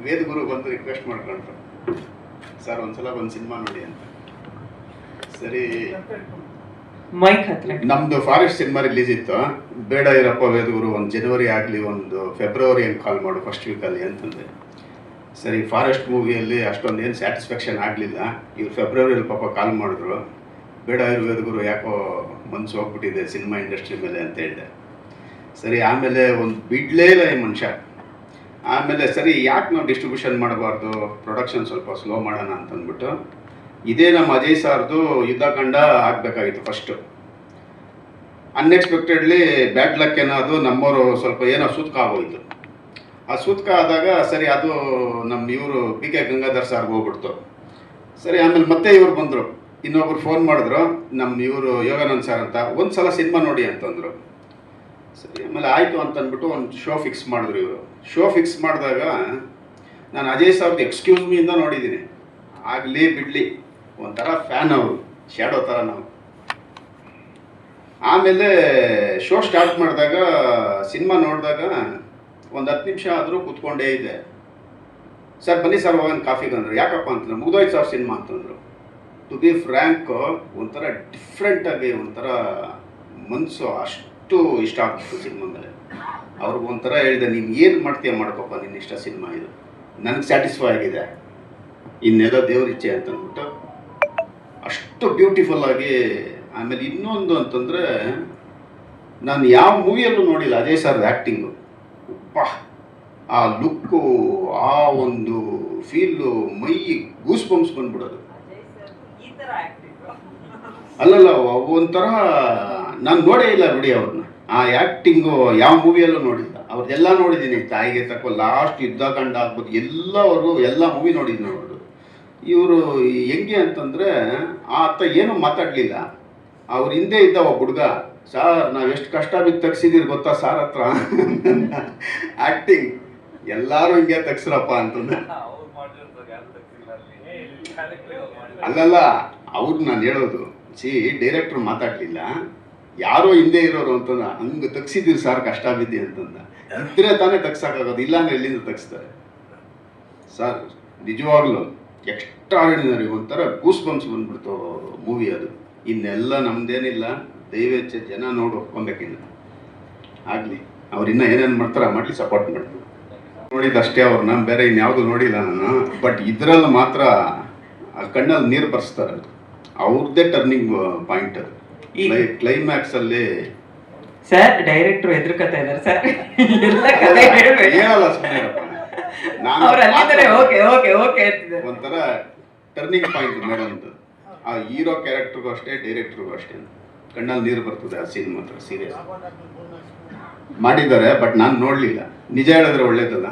ವೇದಗುರು ಬಂದು ರಿಕ್ವೆಸ್ಟ್ ಮಾಡ್ಕೊಂಡ್ರು, ಸರ್ ಒಂದ್ಸಲ ಒಂದು ಸಿನಿಮಾ ನೋಡಿ ಅಂತ. ಸರಿ, ನಮ್ದು ಫಾರೆಸ್ಟ್ ಸಿನಿಮಾ ರಿಲೀಸ್ ಇತ್ತು. ಬೇಡ ಇರಪ್ಪ ವೇದಗುರು, ಒಂದು ಜನವರಿ ಆಗಲಿ, ಒಂದು ಫೆಬ್ರವರಿ ಹಂಗೆ ಕಾಲ್ ಮಾಡು ಫಸ್ಟ್ ವೀಕಲ್ಲಿ ಅಂತಂದೆ. ಸರಿ, ಫಾರೆಸ್ಟ್ ಮೂವಿಯಲ್ಲಿ ಅಷ್ಟೊಂದು ಏನು ಸ್ಯಾಟಿಸ್ಫ್ಯಾಕ್ಷನ್ ಆಗಲಿಲ್ಲ. ಇವ್ರು ಫೆಬ್ರವರಿಯಲ್ಲಿ ಪಾಪ ಕಾಲ್ ಮಾಡಿದ್ರು. ಬೇಡ ವೇದಗುರು, ಯಾಕೋ ಮನ್ಸು ಹೋಗ್ಬಿಟ್ಟಿದೆ ಸಿನಿಮಾ ಇಂಡಸ್ಟ್ರಿ ಮೇಲೆ ಅಂತ ಹೇಳಿದೆ. ಸರಿ, ಆಮೇಲೆ ಒಂದು ಬಿಡಲೇ ಇಲ್ಲ ಈ ಮನುಷ್ಯ. ಆಮೇಲೆ ಸರಿ, ಯಾಕೆ ನಾವು ಡಿಸ್ಟ್ರಿಬ್ಯೂಷನ್ ಮಾಡಬಾರ್ದು, ಪ್ರೊಡಕ್ಷನ್ ಸ್ವಲ್ಪ ಸ್ಲೋ ಮಾಡೋಣ ಅಂತಂದ್ಬಿಟ್ಟು, ಇದೇ ನಮ್ಮ ಅಜಯ್ ಸಾರ್ದು ಯುದ್ಧಕಾಂಡ ಆಗಬೇಕಾಗಿತ್ತು ಫಸ್ಟು. ಅನ್ಎಕ್ಸ್ಪೆಕ್ಟೆಡ್ಲಿ ಬ್ಯಾಡ್ ಲಕ್ ಏನೋ ನಮ್ಮವರು ಸ್ವಲ್ಪ ಏನೋ ಸೂತ್ಕ ಆಗೋಯ್ತು. ಆ ಸೂತ್ಕ ಆದಾಗ ಸರಿ, ಅದು ನಮ್ಮ ಇವರು ಪಿ ಕೆ ಗಂಗಾಧರ್ ಸಾರ್ಗೆ ಹೋಗ್ಬಿಡ್ತು. ಸರಿ, ಆಮೇಲೆ ಮತ್ತೆ ಇವ್ರು ಬಂದರು, ಇನ್ನೊಬ್ರು ಫೋನ್ ಮಾಡಿದ್ರು, ನಮ್ಮ ಇವರು ಯೋಗಾನಂದ್ ಸರ್ ಅಂತ, ಒಂದು ಸಲ ಸಿನಿಮಾ ನೋಡಿ ಅಂತಂದರು. ಸರಿ, ಆಮೇಲೆ ಆಯಿತು ಅಂತಂದ್ಬಿಟ್ಟು ಒಂದು ಶೋ ಫಿಕ್ಸ್ ಮಾಡಿದ್ರು ಇವರು. ಶೋ ಫಿಕ್ಸ್ ಮಾಡಿದಾಗ ನಾನು ಅಜಯ್ ಸಾರ್ದು ಎಕ್ಸ್ಕ್ಯೂಸ್ ಮೀಯಿಂದ ನೋಡಿದ್ದೀನಿ. ಆಗಲಿ ಬಿಡಲಿ ಒಂಥರ ಫ್ಯಾನ್ ಅವರು, ಶ್ಯಾಡೋ ಥರ ನಾವು. ಆಮೇಲೆ ಶೋ ಸ್ಟಾರ್ಟ್ ಮಾಡಿದಾಗ ಸಿನಿಮಾ ನೋಡಿದಾಗ ಒಂದು 10 ನಿಮಿಷ ಆದರೂ ಕೂತ್ಕೊಂಡೇ ಇದೆ. ಸರ್ ಬನ್ನಿ ಸರ್ ಹೋಗೋಣ ಕಾಫಿಗೆ ಅಂದರು. ಯಾಕಪ್ಪ ಅಂತಂದ್ರೆ ಮುಗ್ದೋಯ್ತು ಸರ್ ಸಿನಿಮಾ ಅಂತಂದರು. ಟು ಬಿ ಫ್ರ್ಯಾಂಕ್, ಒಂಥರ ಡಿಫ್ರೆಂಟಾಗಿ ಒಂಥರ ಮನಸ್ಸು ಅಷ್ಟು ಇಷ್ಟ ಆಗ್ತಿತ್ತು ಸಿನಿಮಾ ಮೇಲೆ. ಅವ್ರಿಗೆ ಒಂಥರ ಹೇಳಿದೆ, ನೀನು ಏನು ಮಾಡ್ತೀಯ ಮಾಡ್ಕೊಪ್ಪ, ನಿನ್ನ ಇಷ್ಟ ಸಿನಿಮಾ ಇದು, ನನಗೆ ಸ್ಯಾಟಿಸ್ಫೈ ಆಗಿದೆ, ಇನ್ನೆಲ್ಲ ದೇವ್ರ ಇಚ್ಛೆ ಅಂತಂದ್ಬಿಟ್ಟು ಅಷ್ಟು ಬ್ಯೂಟಿಫುಲ್ಲಾಗಿ. ಆಮೇಲೆ ಇನ್ನೊಂದು ಅಂತಂದರೆ, ನಾನು ಯಾವ ಮೂವಿಯಲ್ಲೂ ನೋಡಿಲ್ಲ ಅಜಯ್ ಸರ್ ಆ್ಯಕ್ಟಿಂಗು. ಆ ಲುಕ್ಕು, ಆ ಒಂದು ಫೀಲು, ಮೈ ಗೂಸ್ ಬಂಪ್ಸ್ ಬಂದ್ಬಿಡೋದು. ಅಲ್ಲಲ್ಲ, ಒಂಥರ ನಾನು ನೋಡೇ ಇಲ್ಲ ಬಿಡಿ ಅವ್ರನ್ನ. ಆ ಆ್ಯಕ್ಟಿಂಗು ಯಾವ ಮೂವಿಯಲ್ಲೂ ನೋಡಿಲ್ಲ. ಅವ್ರದ್ದೆಲ್ಲ ನೋಡಿದ್ದೀನಿ, ತಾಯಿಗೆ ತಕ್ಕೋ, ಲಾಸ್ಟ್ ಯುದ್ಧಕಾಂಡ ಆಗ್ಬೋದು, ಎಲ್ಲವರು ಎಲ್ಲ ಮೂವಿ ನೋಡಿದ್ದೀನಿ ಅವ್ರದ್ದು. ಇವರು ಹೆಂಗೆ ಅಂತಂದರೆ, ಆತ ಏನೂ ಮಾತಾಡಲಿಲ್ಲ. ಅವ್ರ ಹಿಂದೆ ಇದ್ದ ಒಬ್ಬ ಹುಡುಗ, ಸಾರ್ ನಾವು ಎಷ್ಟು ಕಷ್ಟ ಬಿದ್ದು ತೆಗ್ಸಿದ್ದೀರಿ ಗೊತ್ತಾ ಸಾರ್ ಹತ್ರ ಆ್ಯಕ್ಟಿಂಗ್, ಎಲ್ಲರೂ ಹಿಂಗೆ ತೆಗ್ಸ್ರಪ್ಪ ಅಂತಂದ್ರೆ. ಅಲ್ಲಲ್ಲ, ಅವ್ರು ನಾನು ಹೇಳೋದು, ಡೈರೆಕ್ಟ್ರು ಮಾತಾಡಲಿಲ್ಲ, ಯಾರೋ ಹಿಂದೆ ಇರೋರು ಅಂತಂದ, ಹಂಗೆ ತೆಗ್ಸಿದ್ದೀರಿ ಸಾರ್ ಕಷ್ಟ ಬಿದ್ದಿ ಅಂತಂದ. ಇದ್ರೆ ತಾನೇ ತೆಗ್ಸೋಕ್ಕಾಗೋದು, ಇಲ್ಲಾಂದ್ರೆ ಎಲ್ಲಿಂದ ತೆಗ್ಸ್ತಾರೆ ಸರ್. ನಿಜವಾಗ್ಲೂ ಎಕ್ಸ್ಟ್ರಾರ್ಡಿನರಿ, ಒಂಥರ ಗೂಸ್ ಬಂಪ್ಸ್ ಬಂದ್ಬಿಡ್ತು ಮೂವಿ ಅದು. ಇನ್ನೆಲ್ಲ ನಮ್ದೇನಿಲ್ಲ, ದಯವೇಚ್ಛೆ ಜನ ನೋಡಿ ಒಪ್ಕೊಬೇಕಿಲ್ಲ. ಆಗಲಿ, ಅವ್ರು ಇನ್ನೂ ಏನೇನು ಮಾಡ್ತಾರ ಮಾಡಲಿ, ಸಪೋರ್ಟ್ ಮಾಡ್ತೀವಿ. ನೋಡಿದಷ್ಟೇ ಅವ್ರನ್ನ, ಬೇರೆ ಇನ್ಯಾವುದು ನೋಡಿಲ್ಲ ನಾನು. ಬಟ್ ಇದರಲ್ಲಿ ಮಾತ್ರ ಕಣ್ಣಲ್ಲಿ ನೀರು ಬರ್ಸ್ತಾರೆ. ಅದು ಅವ್ರದ್ದೇ ಟರ್ನಿಂಗ್ ಪಾಯಿಂಟ್. ಅದು ಕ್ಲೈಮ್ಯಾಕ್ಸಲ್ಲಿ ಸರ್ ಡೈರೆಕ್ಟ್ರು ಎದುರುಕತಾ ಇದ್ದಾರೆ ಸರ್, ಹೇಳಲ್ಲ ಸುಮ್ಮನೆಪ್ಪ, ಒಂಥರ ಟರ್ನಿಂಗ್ ಪಾಯಿಂಟ್ ಮೇಡಮ್ದು. ಆ ಹೀರೋ ಕ್ಯಾರೆಕ್ಟರ್ಗೂ ಅಷ್ಟೇ, ಡೈರೆಕ್ಟ್ರಿಗೂ ಅಷ್ಟೇ ಕಣ್ಣಲ್ಲಿ ನೀರು ಬರ್ತದೆ. ಆ ಸೀನ್ ಮಾತ್ರ ಸೀರಿಯಸ್ ಮಾಡಿದ್ದಾರೆ, ಬಟ್ ನಾನು ನೋಡಲಿಲ್ಲ. ನಿಜ ಹೇಳಿದ್ರೆ ಒಳ್ಳೇದಲ್ಲ.